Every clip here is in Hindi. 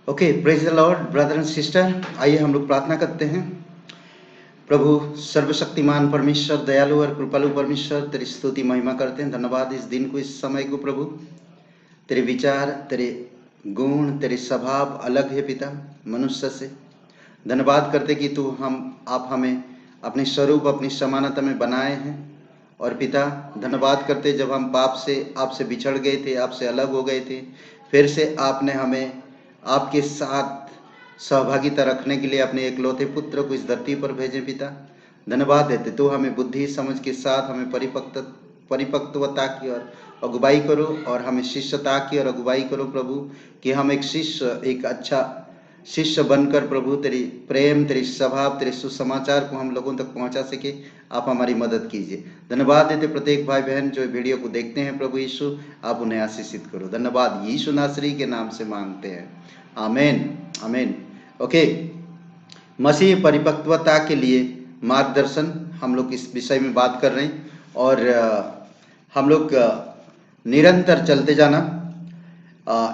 Okay, praise the Lord brother and sister. आइए हम लोग प्रार्थना करते हैं। प्रभु सर्वशक्तिमान परमेश्वर, दयालु और कृपालु परमेश्वर, तेरी स्तुति महिमा करते हैं। धन्यवाद इस दिन को, इस समय को प्रभु। तेरे विचार, तेरे गुण, तेरे स्वभाव अलग है पिता मनुष्य से। धन्यवाद करते कि आप हमें अपने स्वरूप, अपनी समानता में बनाए हैं। और पिता धन्यवाद करते जब हम पाप से आपसे बिछड़ गए थे, आपसे अलग हो गए थे, फिर से आपने हमें आपके साथ सहभागिता रखने के लिए अपने एकलौते पुत्र को इस धरती पर भेजे पिता। धन्यवाद देते तो हमें बुद्धि समझ के साथ हमें परिपक्वता की और अगुवाई करो, और हमें शिष्यता की और अगुवाई करो प्रभु, कि हम एक शिष्य, एक अच्छा शिष्य बनकर प्रभु तेरी प्रेम, तेरी स्वभाव, तेरे सुसमाचार को हम लोगों तक पहुंचा सके। आप हमारी मदद कीजिए। धन्यवाद देते प्रत्येक भाई बहन जो वीडियो को देखते हैं प्रभु यीशु, आप उन्हें आशीषित करो। धन्यवाद यीशु नासरी के नाम से मांगते हैं, आमीन आमीन। ओके, मसीह परिपक्वता के लिए मार्गदर्शन, हम लोग इस विषय में बात कर रहे हैं। और हम लोग निरंतर चलते जाना,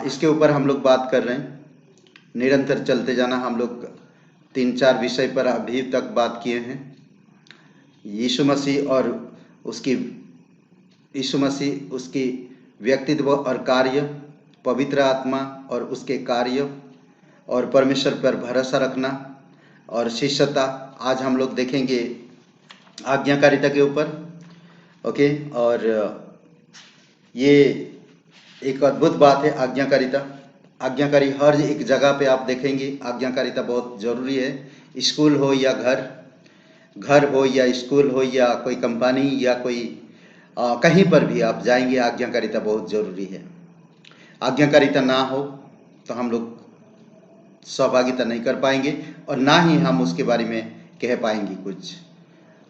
इसके ऊपर हम लोग बात कर रहे हैं। निरंतर चलते जाना, हम लोग 3-4 विषय पर अभी तक बात किए हैं। यीशु मसीह उसकी व्यक्तित्व और कार्य, पवित्र आत्मा और उसके कार्य, और परमेश्वर पर भरोसा रखना और शिष्यता। आज हम लोग देखेंगे आज्ञाकारिता के ऊपर। ओके, और ये एक अद्भुत बात है आज्ञाकारिता। आज्ञाकारी हर एक जगह पे आप देखेंगे आज्ञाकारिता बहुत जरूरी है। स्कूल हो या घर हो या स्कूल हो या कोई कंपनी या कोई कहीं पर भी आप जाएंगे, आज्ञाकारिता बहुत जरूरी है। आज्ञाकारिता ना हो तो हम लोग सहभागिता नहीं कर पाएंगे और ना ही हम उसके बारे में कह पाएंगे कुछ।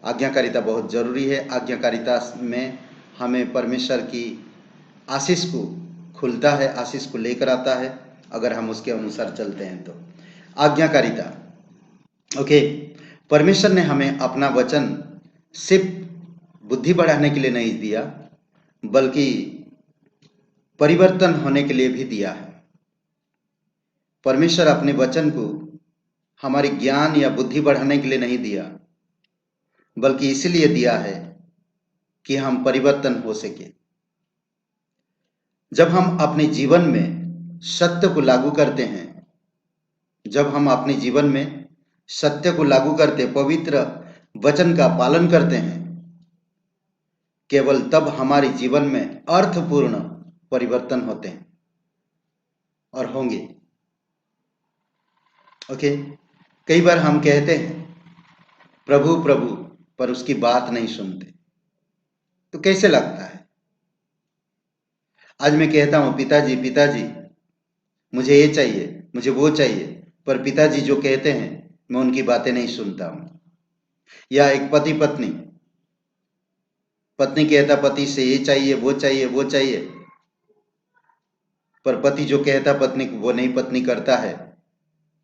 आज्ञाकारिता बहुत जरूरी है। आज्ञाकारिता में हमें परमेश्वर की आशीष को खुलता है, आशीष को लेकर आता है अगर हम उसके अनुसार चलते हैं तो। आज्ञाकारिता, ओके, परमेश्वर ने हमें अपना वचन सिर्फ बुद्धि बढ़ाने के लिए नहीं दिया, बल्कि परिवर्तन होने के लिए भी दिया है। परमेश्वर अपने वचन को हमारी ज्ञान या बुद्धि बढ़ाने के लिए नहीं दिया, बल्कि इसलिए दिया है कि हम परिवर्तन हो सके। जब हम अपने जीवन में सत्य को लागू करते हैं, जब हम अपने जीवन में सत्य को लागू करते, पवित्र वचन का पालन करते हैं, केवल तब हमारे जीवन में अर्थपूर्ण परिवर्तन होते हैं और होंगे। ओके, कई बार हम कहते हैं प्रभु प्रभु, पर उसकी बात नहीं सुनते, तो कैसे लगता है? आज मैं कहता हूं पिताजी पिताजी मुझे ये चाहिए, मुझे वो चाहिए, पर पिताजी जो कहते हैं मैं उनकी बातें नहीं सुनता हूं। या एक पति पत्नी, पत्नी कहता पति से ये चाहिए वो चाहिए वो चाहिए, पर पति जो कहता पत्नी को वो नहीं पत्नी करता है।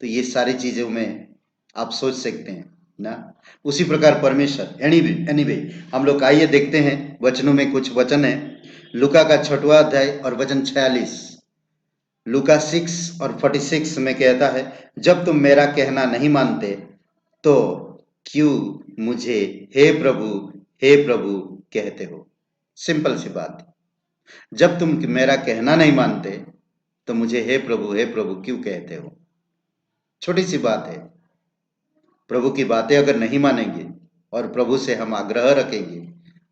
तो ये सारी चीजों में आप सोच सकते हैं ना। उसी प्रकार परमेश्वर, एनीवे हम लोग आइए देखते हैं वचनों में। कुछ वचन है लूका का 6वां अध्याय और वचन 46। लूका 6 और 46 में कहता है, जब तुम मेरा कहना नहीं मानते तो क्यों मुझे हे प्रभु कहते हो। सिंपल सी बात, जब तुम मेरा कहना नहीं मानते तो मुझे हे प्रभु क्यों कहते हो। छोटी सी बात है। प्रभु की बातें अगर नहीं मानेंगे और प्रभु से हम आग्रह रखेंगे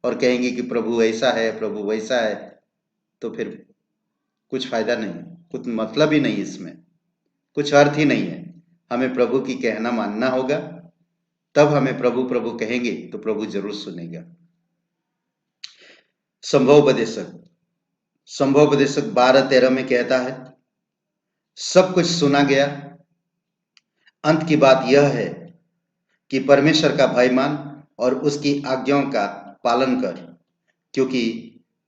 और कहेंगे कि प्रभु ऐसा है प्रभु वैसा है, तो फिर कुछ फायदा नहीं, कुछ मतलब ही नहीं, इसमें कुछ अर्थ ही नहीं है। हमें प्रभु की कहना मानना होगा, तब हमें प्रभु प्रभु कहेंगे तो प्रभु जरूर सुनेगा। संभवोपदेशक 12:13 में कहता है, सब कुछ सुना गया, अंत की बात यह है कि परमेश्वर का भय मान और उसकी आज्ञाओं का पालन कर, क्योंकि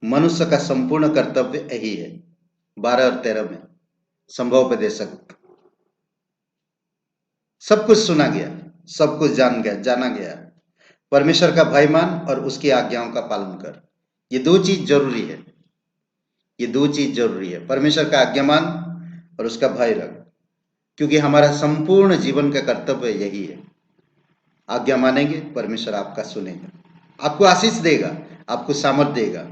मनुष्य का संपूर्ण कर्तव्य यही है। 12 और 13 में संभवोपदेशक। सब कुछ सुना गया, सब कुछ जाना गया। परमेश्वर का भय मान और उसकी आज्ञाओं का पालन कर। ये दो चीज जरूरी है, ये दो चीज जरूरी है। परमेश्वर का आज्ञा मान और उसका भय रख। क्योंकि हमारा संपूर्ण जीवन का कर्तव्य यही है। आज्ञा मानेंगे, परमेश्वर आपका सुनेगा, आपको आशीष देगा, आपको सामर्थ देगा।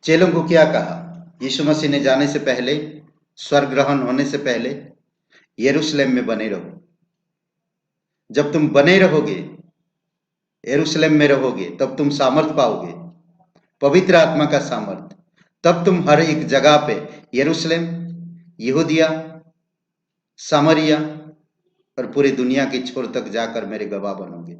चेलों को क्या कहा? यीशु मसीह ने जाने से पहले, स्वर्ग ग्रहण होने से पहले, यरूशलेम में बने रहो। जब तुम बने रहोगे, यरूशलेम में रहोगे, तब तुम सामर्थ पाओगे, पवित्र आत्मा का सामर्थ। तब तुम हर एक जगह पे, यरूशलेम, यहूदिया, सामरिया और पूरी दुनिया के छोर तक जाकर मेरे गवाह बनोगे।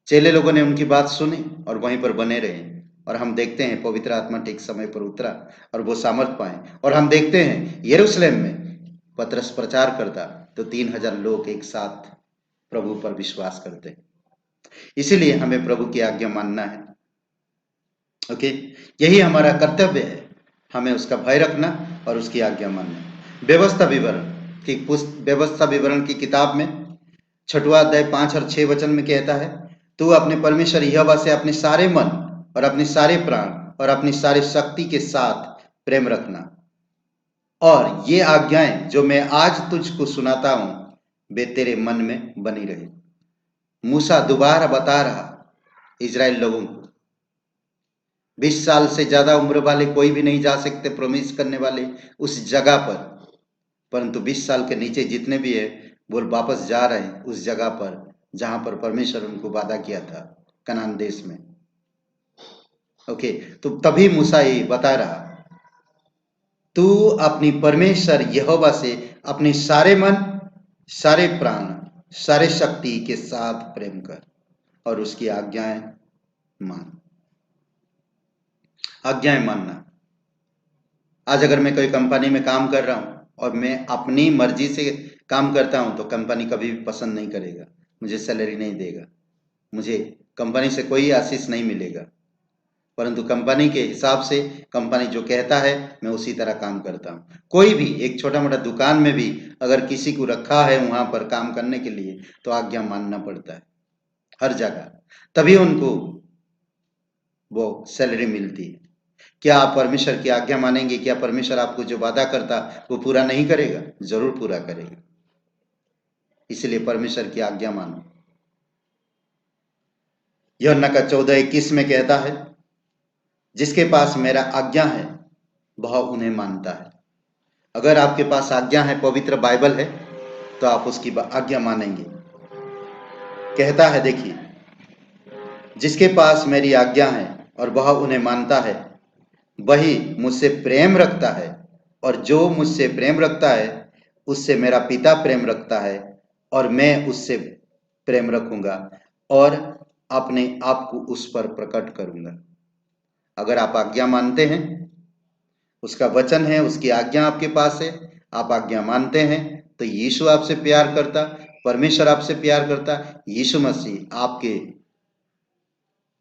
चेले लोगों ने उनकी बात सुनी और वहीं पर बने रहे, और हम देखते हैं पवित्र आत्मा ठीक समय पर उतरा और वो सामर्थ पाए। और हम देखते हैं यरूशलेम में पतरस प्रचार करता तो 3000 लोग एक साथ प्रभु पर विश्वास करते। इसीलिए हमें प्रभु की आज्ञा मानना है। ओके, यही हमारा कर्तव्य है, हमें उसका भय रखना और उसकी आज्ञा मानना। व्यवस्था विवरण की किताब में 6वां अध्याय 5 और 6 वचन में कहता है, तू अपने परमेश्वर यहोवा से अपने सारे मन और अपने सारे प्राण और अपनी सारी शक्ति के साथ प्रेम रखना, और ये आज्ञाएं जो मैं आज तुझको सुनाता हूं वे तेरे मन में बनी रहे। मूसा दोबारा बता रहा इजराइल लोगों को, 20 साल से ज्यादा उम्र वाले कोई भी नहीं जा सकते प्रॉमिस करने वाले उस जगह पर, परंतु 20 साल के नीचे जितने भी है वो वापस जा रहे हैं उस जगह पर जहां पर परमेश्वर उनको वादा किया था, कनान देश में। ओके, तो तभी मूसा ये बता रहा, तू अपनी परमेश्वर यहोवा से अपने सारे मन, सारे प्राण, सारे शक्ति के साथ प्रेम कर और उसकी आज्ञाएं मान। आज्ञाएं मानना। आज अगर मैं कोई कंपनी में काम कर रहा हूं और मैं अपनी मर्जी से काम करता हूं तो कंपनी कभी भी पसंद नहीं करेगा, मुझे सैलरी नहीं देगा, मुझे कंपनी से कोई आशीष नहीं मिलेगा। परंतु कंपनी के हिसाब से कंपनी जो कहता है मैं उसी तरह काम करता हूं। कोई भी एक छोटा मोटा दुकान में भी अगर किसी को रखा है वहां पर काम करने के लिए तो आज्ञा मानना पड़ता है हर जगह, तभी उनको वो सैलरी मिलती है। क्या आप परमेश्वर की आज्ञा मानेंगे? क्या परमेश्वर आपको जो वादा करता वो पूरा नहीं करेगा? जरूर पूरा करेगा। इसलिए परमेश्वर की आज्ञा मानो। यूहन्ना का 14:21 में कहता है, जिसके पास मेरा आज्ञा है वह उन्हें मानता है। अगर आपके पास आज्ञा है, पवित्र बाइबल है, तो आप उसकी आज्ञा मानेंगे। कहता है, देखिए, जिसके पास मेरी आज्ञा है और वह उन्हें मानता है वही मुझसे प्रेम रखता है, और जो मुझसे प्रेम रखता है उससे मेरा पिता प्रेम रखता है, और मैं उससे प्रेम रखूंगा और अपने आप को उस पर प्रकट करूंगा। अगर आप आज्ञा मानते हैं, उसका वचन है, उसकी आज्ञा आपके पास है, आप आज्ञा मानते हैं, तो यीशु आपसे प्यार करता, परमेश्वर आपसे प्यार करता, यीशु मसीह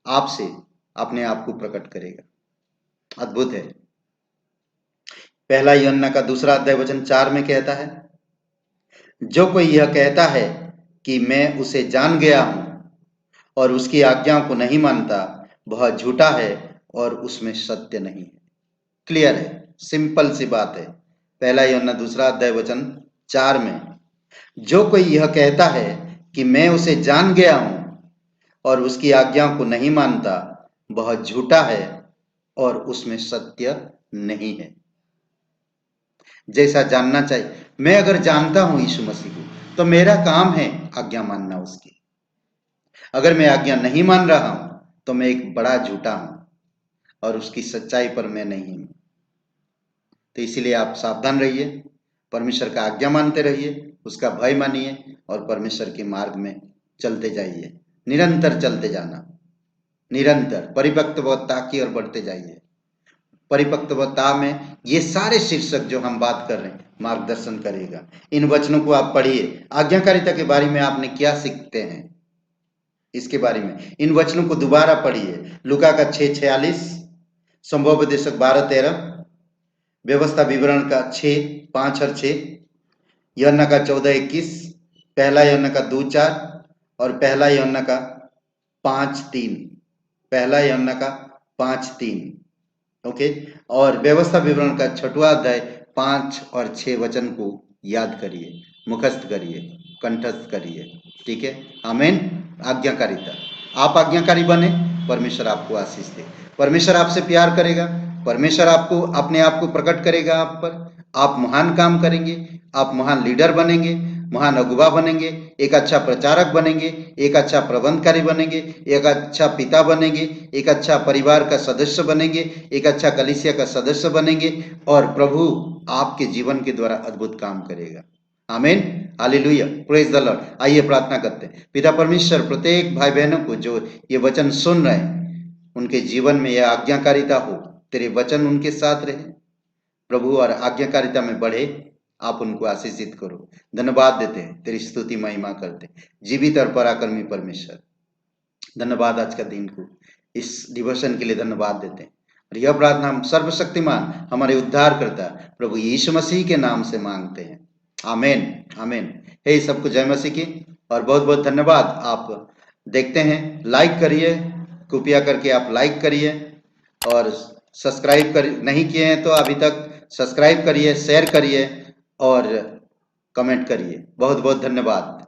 आपसे अपने आप को प्रकट करेगा। अद्भुत है। पहला यूहन्ना का 2 अध्याय वचन 4 में कहता है, जो कोई यह कहता है कि मैं उसे जान गया हूं और उसकी आज्ञाओं को नहीं मानता वह झूठा है और उसमें सत्य नहीं है। क्लियर है, सिंपल सी बात है। पहला यूहन्ना 2 अध्याय वचन 4 में, जो कोई यह कहता है कि मैं उसे जान गया हूं और उसकी आज्ञाओं को नहीं मानता वह झूठा है और उसमें सत्य नहीं है। जैसा जानना चाहिए, मैं अगर जानता हूं यीशु मसीह को तो मेरा काम है आज्ञा मानना उसकी। अगर मैं आज्ञा नहीं मान रहा हूं तो मैं एक बड़ा झूठा हूं और उसकी सच्चाई पर मैं नहीं हूं। तो इसीलिए आप सावधान रहिए, परमेश्वर का आज्ञा मानते रहिए, उसका भय मानिए और परमेश्वर के मार्ग में चलते जाइए। निरंतर चलते जाना, निरंतर परिपक्वता की ओर बढ़ते जाइए। परिपक्वता में ये सारे शीर्षक जो हम बात कर रहे हैं मार्गदर्शन करेगा। इन वचनों को आप पढ़िए। आज्ञाकारिता के बारे में आपने क्या सीखते हैं इसके बारे में इन वचनों को दोबारा पढ़िए। लूका का 6:46, संभवोपदेशक 12:13, व्यवस्था विवरण का 6:5 और 6, यूहन्ना का 14:21, पहला यूहन्ना का 2:4 और पहला यूहन्ना का 5:3, पहला यूहन्ना का 5:3। ओके, और व्यवस्था विवरण का 6वां अध्याय 5 और 6 वचन को याद करिए, मुखस्त करिए, कंठस्थ करिए। ठीक है, आमीन। आज्ञाकारिता, आप आज्ञाकारी बने, परमेश्वर आपको आशीष दे। परमेश्वर आपसे प्यार करेगा, परमेश्वर आपको अपने आप को प्रकट करेगा आप पर। आप महान काम करेंगे, आप महान लीडर बनेंगे, महान अगुवा बनेंगे, एक अच्छा प्रचारक बनेंगे, एक अच्छा प्रबंधकारी बनेंगे, एक अच्छा पिता बनेंगे, एक अच्छा परिवार का सदस्य बनेंगे, एक अच्छा कलीसिया का सदस्य बनेंगे, और प्रभु आपके जीवन के द्वारा अद्भुत काम करेगा। आमीन, हालेलुया, प्रेज द लॉर्ड। आइए प्रार्थना करते हैं। पिता परमेश्वर, प्रत्येक भाई बहनों को जो ये वचन सुन रहे हैं, उनके जीवन में यह आज्ञाकारिता हो, तेरे वचन उनके साथ रहे प्रभु, और आज्ञाकारिता में बढ़े। आप उनको आशीषित करो। धन्यवाद देते हैं, तेरी स्तुति महिमा करते हैं, जीवित और पराक्रमी परमेश्वर। धन्यवाद आज का दिन को, इस डिवोशन के लिए धन्यवाद देते हैं। और यह प्रार्थना हम सर्वशक्तिमान हमारे उद्धार करता प्रभु यीशु मसीह के नाम से मांगते हैं। आमीन, आमीन। हे सबको जय मसीह की, और बहुत बहुत धन्यवाद। आप देखते हैं, लाइक करिए, कृपया करके आप लाइक करिए, और सब्सक्राइब कर नहीं किए हैं तो अभी तक सब्सक्राइब करिए, शेयर करिए और कमेंट करिए। बहुत बहुत धन्यवाद।